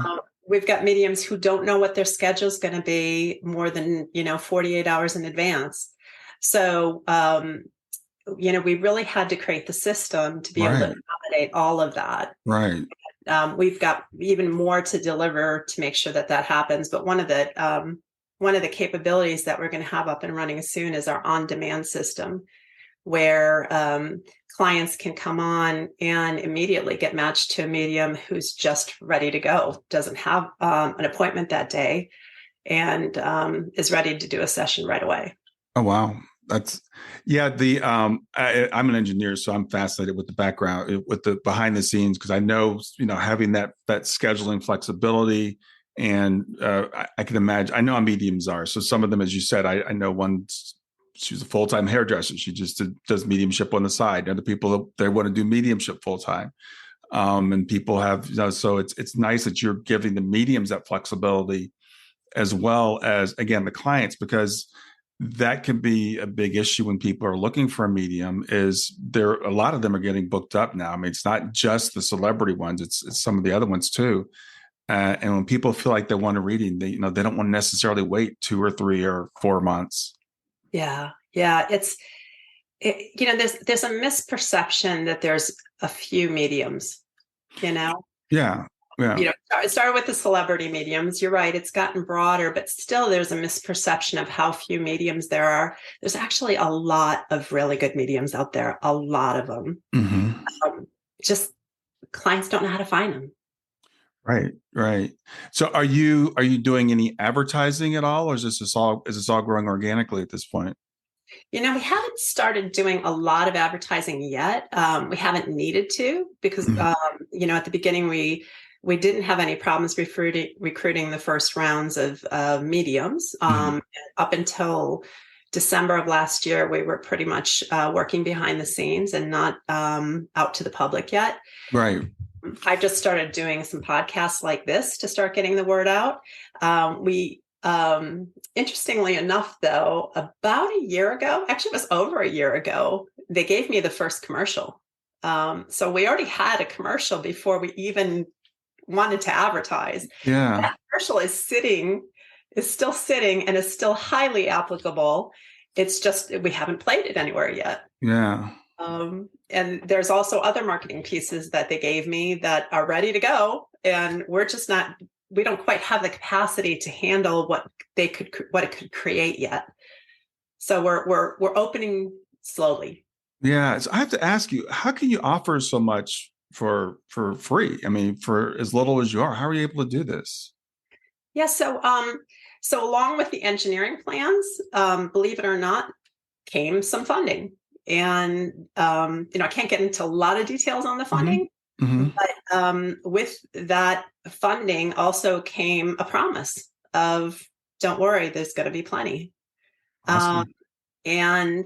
We've got mediums who don't know what their schedule is going to be more than, 48 hours in advance. So, we really had to create the system to be able to Right. accommodate all of that. Right. We've got even more to deliver to make sure that happens. But one of the capabilities that we're going to have up and running soon is our on-demand system, where clients can come on and immediately get matched to a medium who's just ready to go, doesn't have an appointment that day, and is ready to do a session right away. Oh, wow. That's, yeah. I'm an engineer, so I'm fascinated with the background, with the behind the scenes, because I know, having that scheduling flexibility, and I can imagine. I know how mediums are. So some of them, as you said, I know one. She was a full-time hairdresser. She just does mediumship on the side. Other people, they want to do mediumship full-time, and people have, So it's nice that you're giving the mediums that flexibility, as well as, again, the clients, because that can be a big issue when people are looking for a medium. A lot of them are getting booked up now. I mean, it's not just the celebrity ones; it's some of the other ones too. And when people feel like they want a reading, they don't want to necessarily wait 2 or 3 or 4 months. Yeah, there's a misperception that there's a few mediums. Yeah. Yeah. It started with the celebrity mediums. You're right. It's gotten broader, but still there's a misperception of how few mediums there are. There's actually a lot of really good mediums out there, a lot of them. Mm-hmm. Just clients don't know how to find them. Right. Right. So are you doing any advertising at all, or is this all growing organically at this point? We haven't started doing a lot of advertising yet. We haven't needed to because, Mm-hmm. At the beginning, we didn't have any problems recruiting the first rounds of mediums. Mm-hmm. Up until December of last year, we were pretty much working behind the scenes and not out to the public yet. Right. I just started doing some podcasts like this to start getting the word out. Interestingly enough, though, about a year ago, actually it was over a year ago, they gave me the first commercial. So we already had a commercial before we even wanted to advertise. Yeah. That commercial is still sitting and is still highly applicable. It's just, we haven't played it anywhere yet. Yeah. And there's also other marketing pieces that they gave me that are ready to go. And we don't quite have the capacity to handle what it could create yet. So we're opening slowly. Yeah. So I have to ask you, how can you offer so much for free? I mean, for as little as you are, how are you able to do this? Yeah. So along with the engineering plans, believe it or not, came some funding. And, I can't get into a lot of details on the funding, Mm-hmm. but with that funding also came a promise of, don't worry, there's going to be plenty. Awesome. And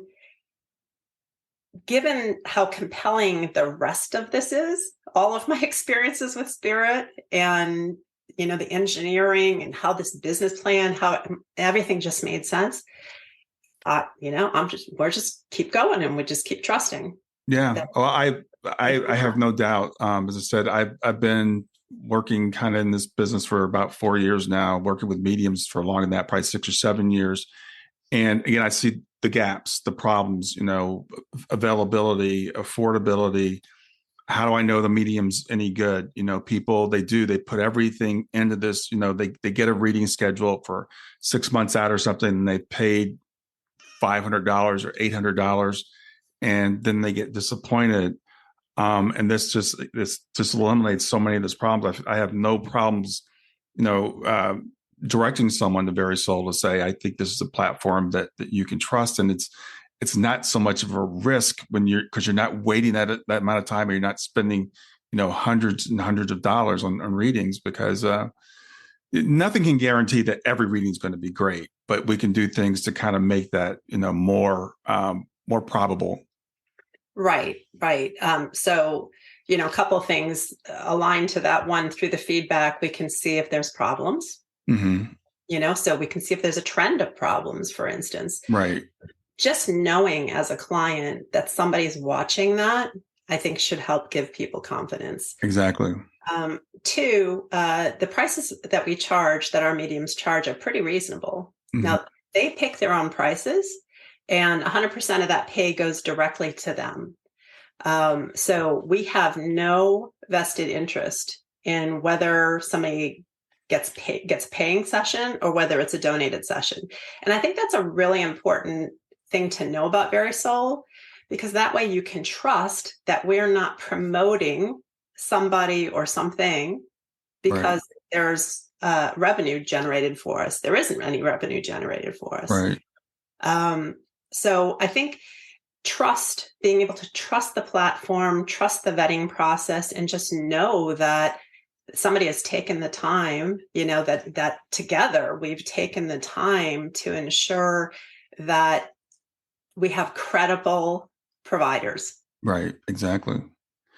given how compelling the rest of this is, all of my experiences with spirit and, the engineering and how this business plan, how everything just made sense. We're just keep going and we just keep trusting. Yeah. Well, I have no doubt. As I said, I've been working kind of in this business for about 4 years now, working with mediums for longer than that, probably 6 or 7 years. And again, I see the gaps, the problems, availability, affordability. How do I know the medium's any good? People, they put everything into this, they get a reading schedule for 6 months out or something, and they paid $500 or $800, and then they get disappointed. And this just eliminates so many of those problems. I have no problems, directing someone to Very Soul to say, I think this is a platform that you can trust. And it's not so much of a risk because you're not waiting that amount of time, or you're not spending, hundreds and hundreds of dollars on readings, because nothing can guarantee that every reading is going to be great, but we can do things to kind of make that, more probable. Right. So, a couple of things aligned to that. One, through the feedback, we can see if there's problems, Mm-hmm. So we can see if there's a trend of problems, for instance. Right. Just knowing as a client that somebody's watching that, I think should help give people confidence. Exactly. Two, the prices that we charge, that our mediums charge, are pretty reasonable. Mm-hmm. Now, they pick their own prices, and 100% of that pay goes directly to them. So we have no vested interest in whether somebody gets a paying session or whether it's a donated session. And I think that's a really important thing to know about Very Soul, because that way you can trust that we're not promoting somebody or something because there's revenue generated for us. There isn't any revenue generated for us. Right. So I think being able to trust the platform, trust the vetting process, and just know that somebody has taken the time, that together we've taken the time to ensure that we have credible providers. Right. Exactly.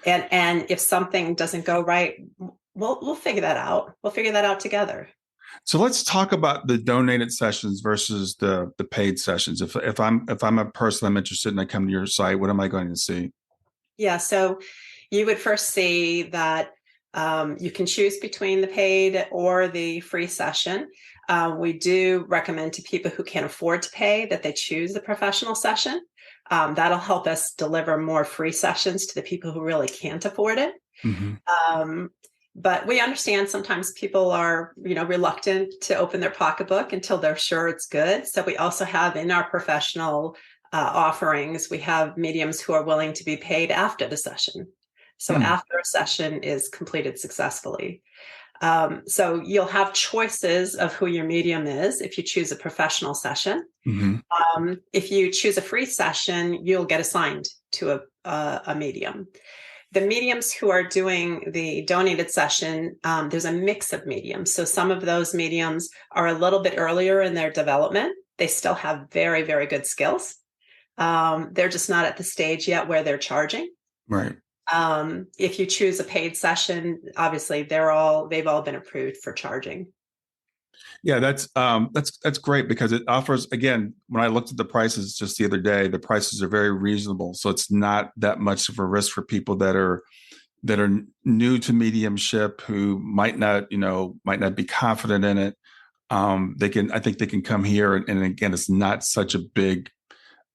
And if something doesn't go right, we'll figure that out. We'll figure that out together. So let's talk about the donated sessions versus the paid sessions. If I'm a person, I'm interested, and I come to your site, what am I going to see? Yeah. So you would first see that you can choose between the paid or the free session. We do recommend to people who can't afford to pay that they choose the professional session. That'll help us deliver more free sessions to the people who really can't afford it. Mm-hmm. But we understand sometimes people are, reluctant to open their pocketbook until they're sure it's good. So we also have in our professional offerings, we have mediums who are willing to be paid after the session. So after a session is completed successfully. So you'll have choices of who your medium is if you choose a professional session. Mm-hmm. If you choose a free session, you'll get assigned to a medium. The mediums who are doing the donated session, there's a mix of mediums. So some of those mediums are a little bit earlier in their development. They still have very, very good skills. They're just not at the stage yet where they're charging. Right. If you choose a paid session, obviously they've all been approved for charging. Yeah, that's great, because it offers, again, when I looked at the prices just the other day, the prices are very reasonable. So it's not that much of a risk for people that are new to mediumship, who might not be confident in it. I think they can come here, and again, it's not such a big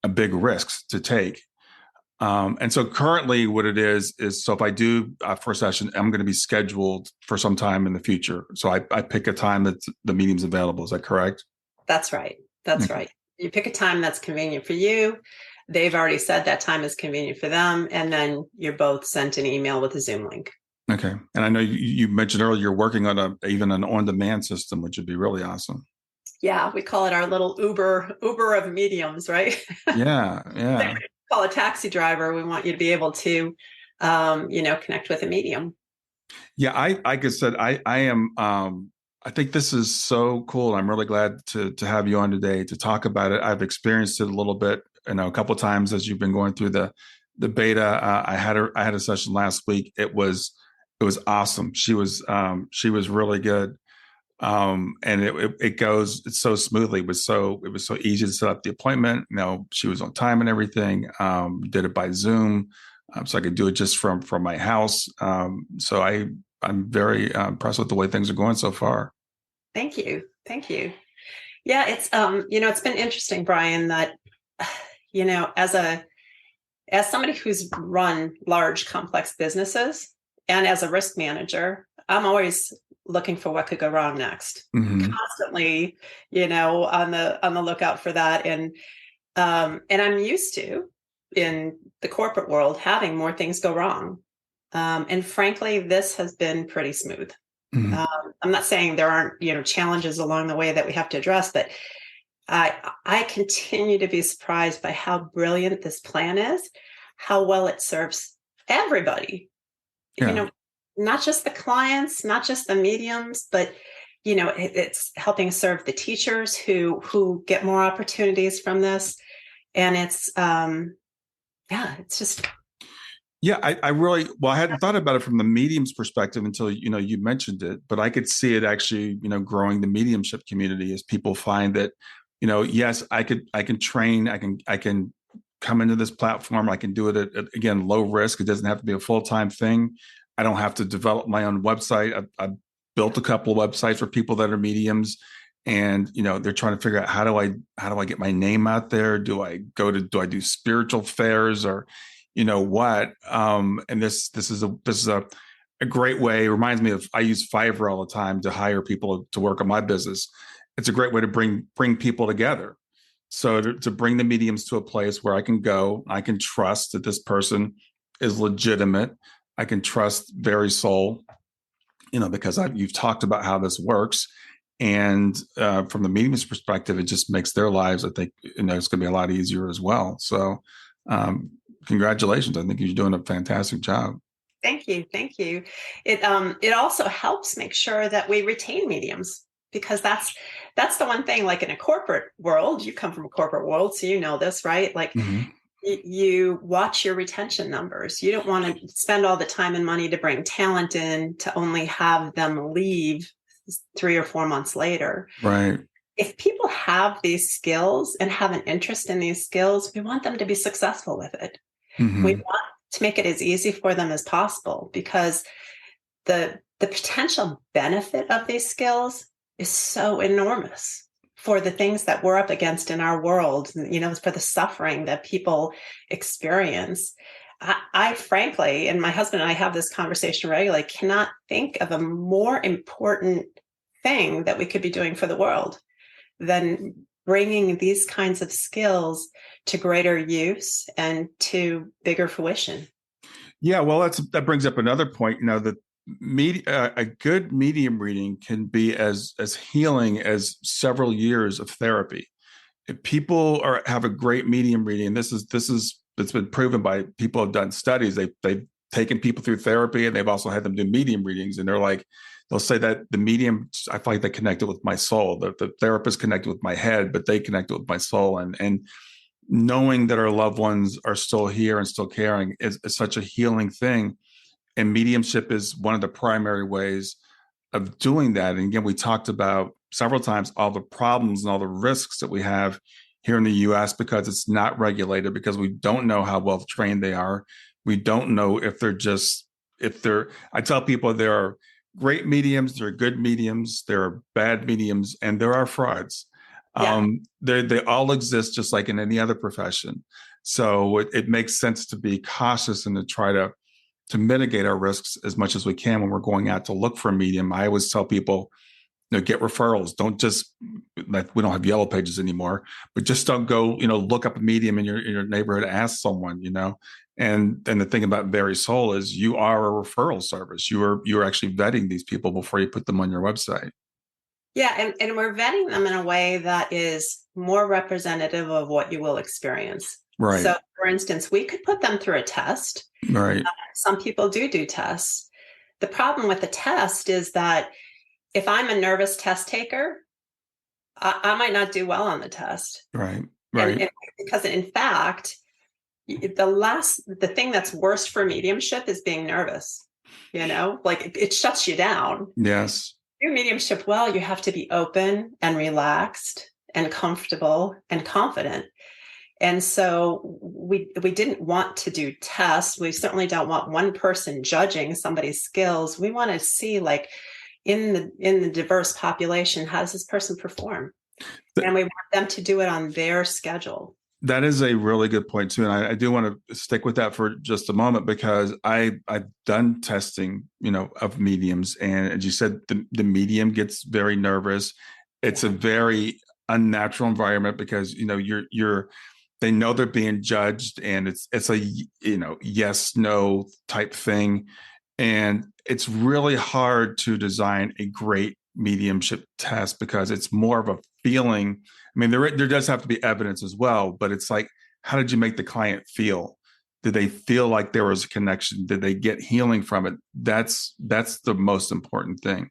risk to take. And so currently what it is so if I do for a session, I'm going to be scheduled for some time in the future. So I pick a time that the meeting's available. Is that correct? That's right. That's right. You pick a time that's convenient for you. They've already said that time is convenient for them. And then you're both sent an email with a Zoom link. Okay. And I know you mentioned earlier you're working on even an on-demand system, which would be really awesome. Yeah, we call it our little Uber of mediums, right? Yeah. Call a taxi driver. We want you to be able to, connect with a medium. Yeah, like I said, I am. I think this is so cool. I'm really glad to have you on today to talk about it. I've experienced it a little bit, a couple of times as you've been going through the beta. I had a session last week. It was awesome. She was really good. And it goes so smoothly. It was so easy to set up the appointment. She was on time and everything. Did it by Zoom, so I could do it just from my house. So I'm very impressed with the way things are going so far. Thank you. Yeah, it's it's been interesting, Brian, that as somebody who's run large complex businesses and as a risk manager, I'm always looking for what could go wrong next. Mm-hmm. Constantly, on the lookout for that. And I'm used to, in the corporate world, having more things go wrong. And frankly, this has been pretty smooth. Mhm. I'm not saying there aren't, challenges along the way that we have to address, but I continue to be surprised by how brilliant this plan is, how well it serves everybody, Yeah. not just the clients, not just the mediums, but it's helping serve the teachers who get more opportunities from this. And it's just. Yeah, I really, well, I hadn't thought about it from the medium's perspective until, you mentioned it, but I could see it actually, growing the mediumship community as people find that, yes, I can train, I can come into this platform. I can do it again, low risk. It doesn't have to be a full-time thing. I don't have to develop my own website. I've built a couple of websites for people that are mediums, and they're trying to figure out how do I get my name out there? Do I do spiritual fairs, or what? And this is a great way. It reminds me of, I use Fiverr all the time to hire people to work on my business. It's a great way to bring people together. So to bring the mediums to a place where I can go, I can trust that this person is legitimate. I can trust Very Soul, because you've talked about how this works. And from the medium's perspective, it just makes their lives, I think, it's going to be a lot easier as well. So congratulations. I think you're doing a fantastic job. Thank you. Thank you. It also helps make sure that we retain mediums, because that's the one thing, like in a corporate world, you come from a corporate world, so you know this, right? Like Mm-hmm. you watch your retention numbers. You don't want to spend all the time and money to bring talent in to only have them leave 3 or 4 months later. Right. If people have these skills and have an interest in these skills, we want them to be successful with it. Mm-hmm. We want to make it as easy for them as possible, because the potential benefit of these skills is so enormous for the things that we're up against in our world, for the suffering that people experience. I frankly, and my husband and I have this conversation regularly, cannot think of a more important thing that we could be doing for the world than bringing these kinds of skills to greater use and to bigger fruition. Yeah, well, that brings up another point. That a good medium reading can be as healing as several years of therapy. If people have a great medium reading, this is it's been proven by people who have done studies. They've taken people through therapy, and they've also had them do medium readings, and they'll say that the medium, I feel like they connected with my soul. The therapist connected with my head, but they connected with my soul, and knowing that our loved ones are still here and still caring is such a healing thing. And mediumship is one of the primary ways of doing that. And again, we talked about several times all the problems and all the risks that we have here in the US because it's not regulated, because we don't know how well trained they are. We don't know if I tell people there are great mediums, there are good mediums, there are bad mediums, and there are frauds. Yeah. They all exist, just like in any other profession. So it makes sense to be cautious and to try to mitigate our risks as much as we can when we're going out to look for a medium. I always tell people, get referrals. Don't just, like, we don't have yellow pages anymore, but just don't go, look up a medium in your neighborhood, ask someone, And the thing about Very Soul is you are a referral service. You're actually vetting these people before you put them on your website. Yeah, and we're vetting them in a way that is more representative of what you will experience. Right. So, for instance, we could put them through a test. Right. Some people do tests. The problem with the test is that if I'm a nervous test taker, I might not do well on the test. Right. Right. And because in fact, the thing that's worst for mediumship is being nervous. Like it shuts you down. Yes. Do mediumship well, you have to be open and relaxed and comfortable and confident. And so we didn't want to do tests. We certainly don't want one person judging somebody's skills. We want to see, like, in the diverse population, how does this person perform? And we want them to do it on their schedule. That is a really good point too. And I do want to stick with that for just a moment, because I've done testing, of mediums. And as you said, the medium gets very nervous. It's a very unnatural environment because, they know they're being judged, and it's a, yes, no type thing. And it's really hard to design a great mediumship test because it's more of a feeling. I mean, there does have to be evidence as well, but it's like, how did you make the client feel? Did they feel like there was a connection? Did they get healing from it? That's the most important thing.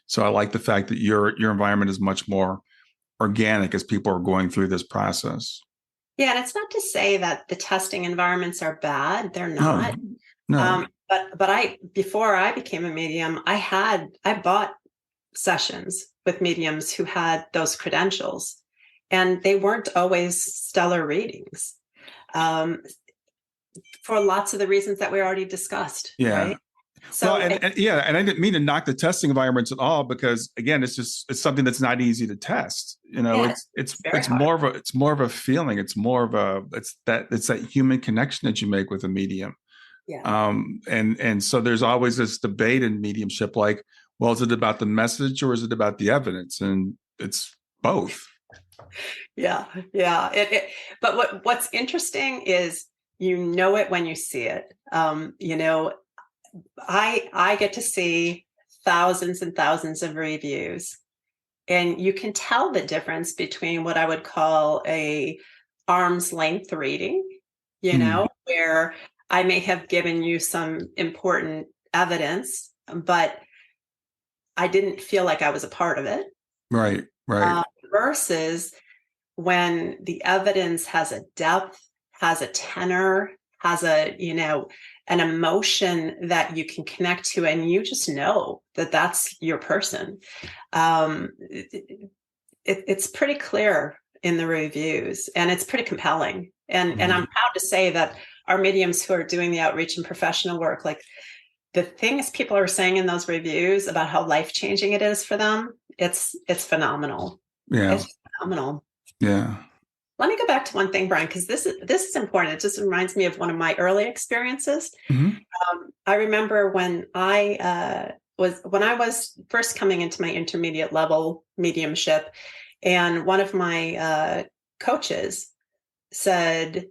So I like the fact that your environment is much more organic as people are going through this process. Yeah, and it's not to say that the testing environments are bad. They're No, not. no. But before I became a medium, I bought sessions with mediums who had those credentials, and they weren't always stellar readings, for lots of the reasons that we already discussed. Yeah. Right. So, Well, and I didn't mean to knock the testing environments at all, because again, it's something that's not easy to test. yeah, It's very hard. more of a feeling. It's that human connection that you make with a medium. Yeah. And so there's always this debate in mediumship, like, well, is it about the message or is it about the evidence? And it's both. Yeah. But what's interesting is, it when you see it. I get to see thousands and thousands of reviews, and you can tell the difference between what I would call a arm's length reading, where I may have given you some important evidence, but I didn't feel like I was a part of it. Right. Versus when the evidence has a depth, has a tenor, has an emotion that you can connect to, and you just know that that's your person. It's pretty clear in the reviews, and it's pretty compelling. And I'm proud to say that our mediums who are doing the outreach and professional work, like the things people are saying in those reviews about how life-changing it is for them, it's phenomenal. Yeah. It's phenomenal. Yeah. Let me go back to one thing, Brian, because this is important. It just reminds me of one of my early experiences. Mm-hmm. I remember when I was first coming into my intermediate level mediumship, and one of my coaches said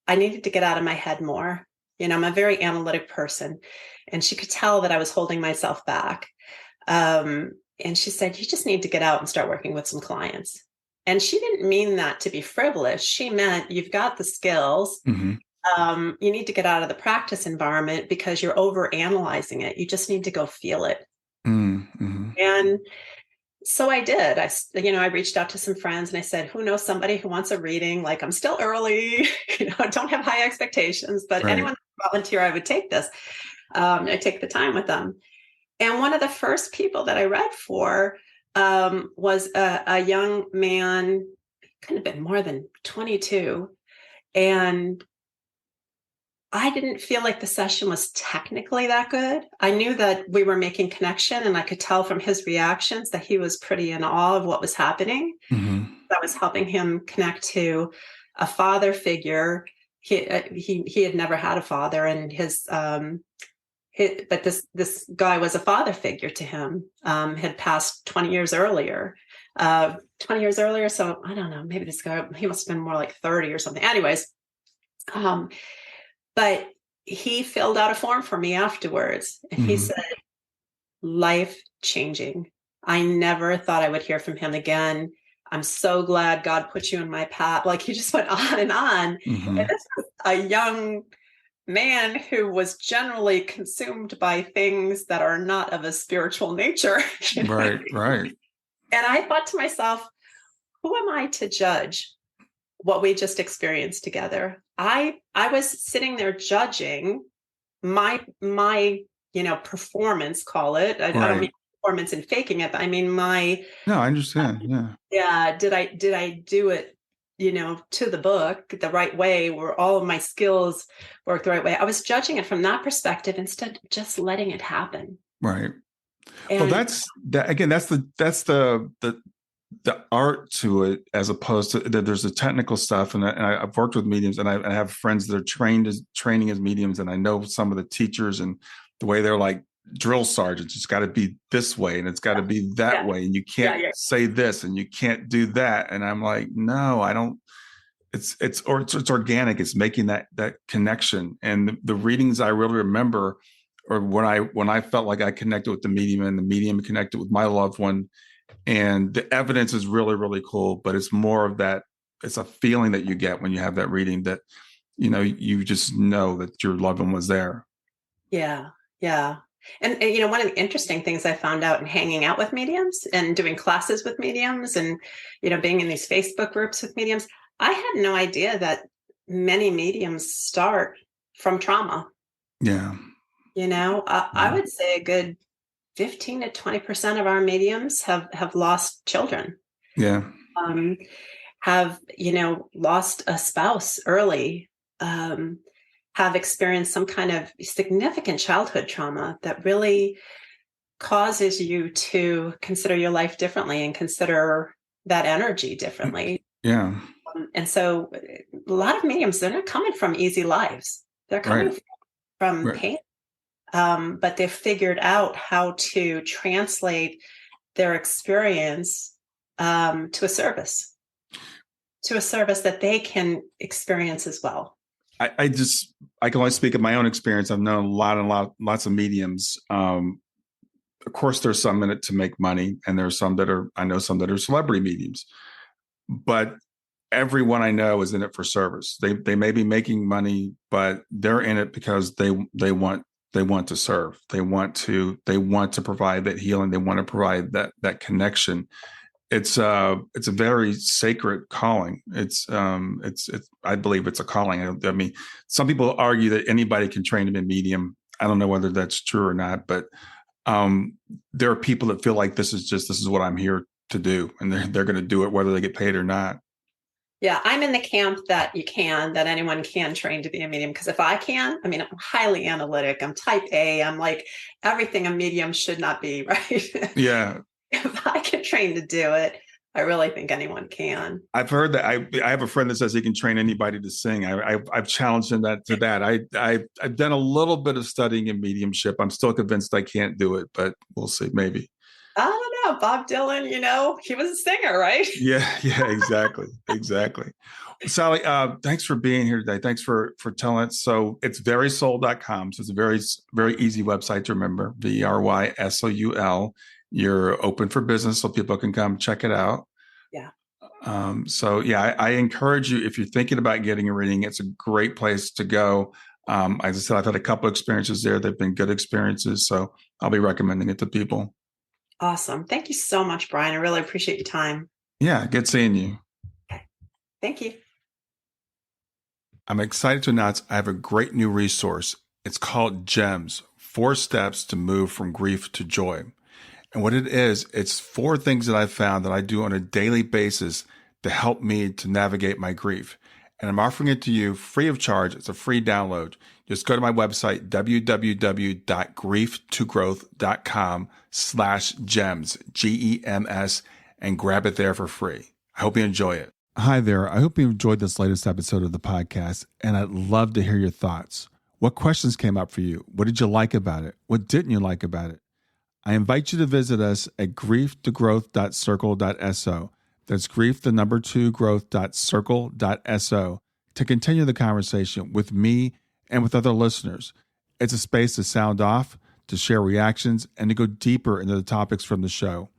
I needed to get out of my head more. I'm a very analytic person, and she could tell that I was holding myself back. And she said, you just need to get out and start working with some clients. And she didn't mean that to be frivolous. She meant you've got the skills. Mm-hmm. You need to get out of the practice environment because you're over analyzing it. You just need to go feel it. Mm-hmm. And so I did. I reached out to some friends and I said, who knows somebody who wants a reading? Like, I'm still early, don't have high expectations, but Right. anyone volunteer, I would take this. I take the time with them. And one of the first people that I read for was a young man, kind of been more than 22. And I didn't feel like the session was technically that good. I knew that we were making connection, and I could tell from his reactions that he was pretty in awe of what was happening. Mm-hmm. That was helping him connect to a father figure. He had never had a father, and but this guy was a father figure to him. Had passed 20 years earlier. So I don't know, maybe this guy, he must have been more like 30 or something. Anyways, but he filled out a form for me afterwards, and he said, life changing. I never thought I would hear from him again. I'm so glad God put you in my path. Like, he just went on and on. Mm-hmm. And this was a young man who was generally consumed by things that are not of a spiritual nature. Right. And I thought to myself, who am I to judge what we just experienced together? I was sitting there judging my performance, call it. I don't mean performance and faking it, but I mean no, I understand. Yeah. Did I do it, to the book the right way, where all of my skills work the right way? I was judging it from that perspective instead of just letting it happen. Right. And Well, that's the art to it, as opposed to that. There's the technical stuff, and I've worked with mediums, and I have friends that are training as mediums, and I know some of the teachers and the way they're like drill sergeants. It's got to be this way, and it's got to be that way, and you can't say this, and you can't do that. And I'm like, no, I don't. It's organic. It's making that connection. And the readings I really remember or when I felt like I connected with the medium and the medium connected with my loved one. And the evidence is really, really cool, but it's more of that. It's a feeling that you get when you have that reading that, you just know that your loved one was there. Yeah. Yeah. And one of the interesting things I found out in hanging out with mediums and doing classes with mediums and, being in these Facebook groups with mediums, I had no idea that many mediums start from trauma. Yeah. I would say a good 15 to 20% of our mediums have lost children. Yeah. Have, lost a spouse early, have experienced some kind of significant childhood trauma that really causes you to consider your life differently and consider that energy differently. Yeah. And so a lot of mediums, they're not coming from easy lives. They're coming from pain. But they've figured out how to translate their experience to a service that they can experience as well. I can only speak of my own experience. I've known lots of mediums. Of course, there's some in it to make money, and there's some I know some that are celebrity mediums, but everyone I know is in it for service. They may be making money, but they're in it because they want to serve. They want to provide that healing. They want to provide that connection. It's a very sacred calling. It's I believe it's a calling. I mean, some people argue that anybody can train to be a medium. I don't know whether that's true or not, but there are people that feel like this is what I'm here to do, and they're going to do it whether they get paid or not. Yeah, I'm in the camp that anyone can train to be a medium. Because if I can, I'm highly analytic. I'm type A. I'm like everything a medium should not be, right? Yeah. If I can train to do it, I really think anyone can. I've heard that. I have a friend that says he can train anybody to sing. I've challenged him to that. I've done a little bit of studying in mediumship. I'm still convinced I can't do it, but we'll see. Maybe. I don't know. Bob Dylan, he was a singer, right? Yeah, exactly. Sally, thanks for being here today. Thanks for telling it. So it's verysoul.com. So it's a very, very easy website to remember. VRYSOUL. You're open for business, so people can come check it out. Yeah. I encourage you, if you're thinking about getting a reading, it's a great place to go. As I said, I've had a couple of experiences there. They've been good experiences. So I'll be recommending it to people. Awesome. Thank you so much, Brian. I really appreciate your time. Yeah, good seeing you. Okay. Thank you. I'm excited to announce I have a great new resource. It's called GEMS, 4 Steps to Move from Grief to Joy. And what it is, it's 4 things that I've found that I do on a daily basis to help me to navigate my grief. And I'm offering it to you free of charge. It's a free download. Just go to my website, www.grieftogrowth.com/gems, GEMS, and grab it there for free. I hope you enjoy it. Hi there. I hope you enjoyed this latest episode of the podcast, and I'd love to hear your thoughts. What questions came up for you? What did you like about it? What didn't you like about it? I invite you to visit us at grieftogrowth.circle.so. That's growth2growth.circle.so to continue the conversation with me and with other listeners. It's a space to sound off, to share reactions, and to go deeper into the topics from the show.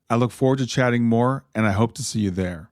I look forward to chatting more, and I hope to see you there.